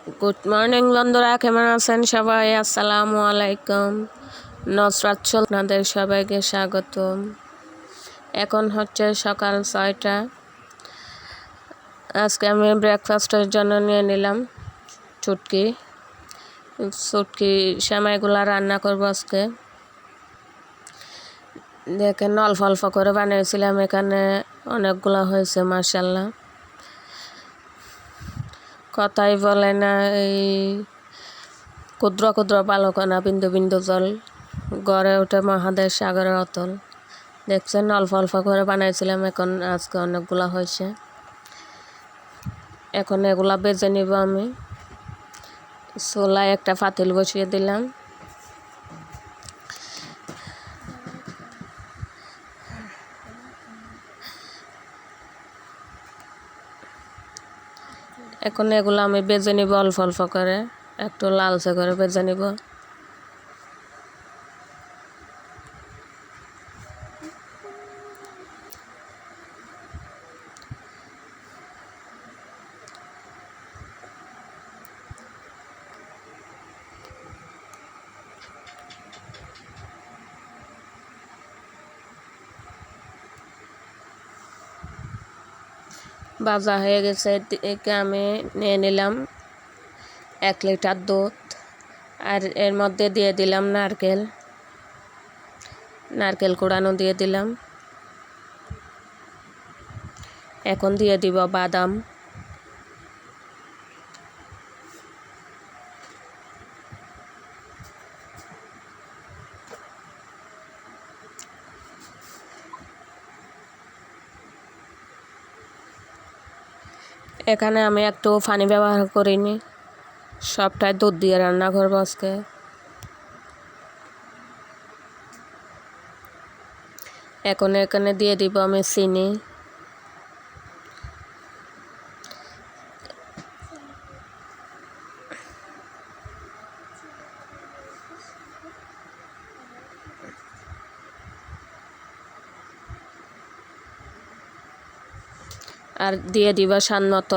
Good morning বন্ধুরা, কেমন আছেন সবাই? আসসালামু আলাইকুম। নসরাত আপনাদের সবাইকে স্বাগতম। এখন হচ্ছে সকাল 6টা। আজকে আমি ব্রেকফাস্টের জন্য নিয়ে নিলাম চুটকি সেমাইগুলা রান্না করবো আজকে। দেখেন অল্প অল্প করে বানিয়েছিলাম, এখানে অনেকগুলো হয়েছে মাশাআল্লাহ। কথাই বলে না, এই ক্ষুদ্র ক্ষুদ্র বালকণা বিন্দু বিন্দু জল গড়ে ওঠে মহাদেশ সাগরের অতল। দেখছেন অল্প অল্প করে বানাইছিলাম, এখন আজকে অনেকগুলা হয়েছে। এখন এগুলা বেজে নিব আমি। চুলায় একটা পাতিল বসিয়ে দিলাম। এখন এগুলো আমি বেজে নিব অল্প অল্প করে, একটু লালচে করে বেজে নিব। ভাজা হয়ে গেছে, একে আমি নিয়ে নিলাম 1 লিটার দুধ, আর এর মধ্যে দিয়ে দিলাম নারকেল কুড়ানো দিয়ে দিলাম। এখন দিয়ে দিব বাদাম। এখানে আমি একটু পানি ব্যবহার করিনি, সবটাই দুধ দিয়ে রান্না করবো আজকে। এখন এখানে দিয়ে দিব আমি চিনি। আর দিয়ে দিব স্বাদ মতো।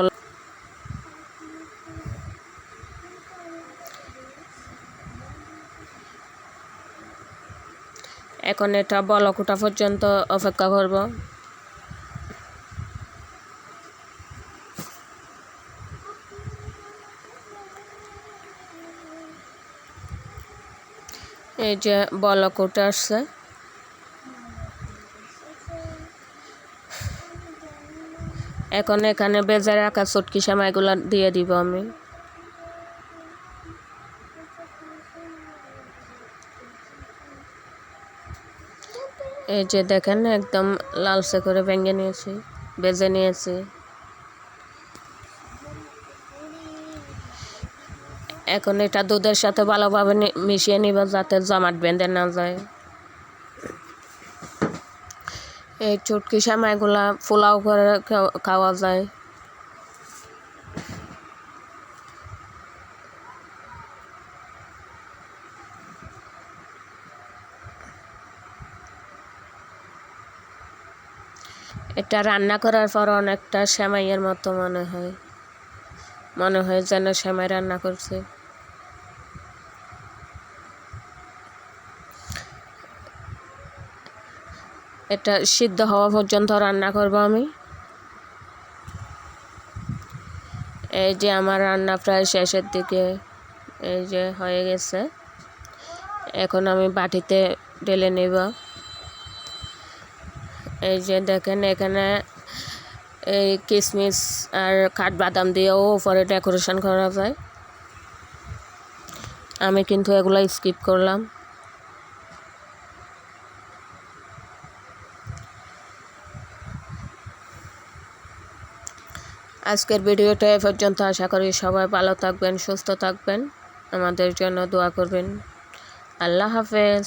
এখন এটা বলক ওঠা পর্যন্ত অপেক্ষা করব। এই যে বলক উঠে আসছে, এখন এখানে বেজে রাখা চুটকি সেমাইগুলো দিয়ে দিব আমি। এই যে দেখেন একদম লালচে করে বেজে নিয়েছি। এখন এটা দুধের সাথে ভালোভাবে মিশিয়ে নিব, যাতে জমাট বেঁধে না যায়। এই চুটকি সেমাইগুলা পোলাও করে খাওয়া যায়। এটা রান্না করার পর অনেকটা সেমাইয়ের মতো মনে হয় যেন সেমাই রান্না করছে। এটা সিদ্ধ হওয়া পর্যন্ত রান্না করব আমি। এই যে আমার রান্না প্রায় শেষের দিকে, এই যে হয়ে গেছে। এখন আমি বাটিতে ঢেলে নেব। এই যে দেখেন এখানে এই কিশমিশ আর কাঠবাদাম দিয়েও উপরে ডেকোরেশন করা যায়। আমি কিন্তু এগুলো স্কিপ করলাম। আজকের ভিডিওটা এ পর্যন্ত। আশা করি সবাই ভালো থাকবেন, সুস্থ থাকবেন, আমাদের জন্য দোয়া করবেন। আল্লাহ হাফেজ।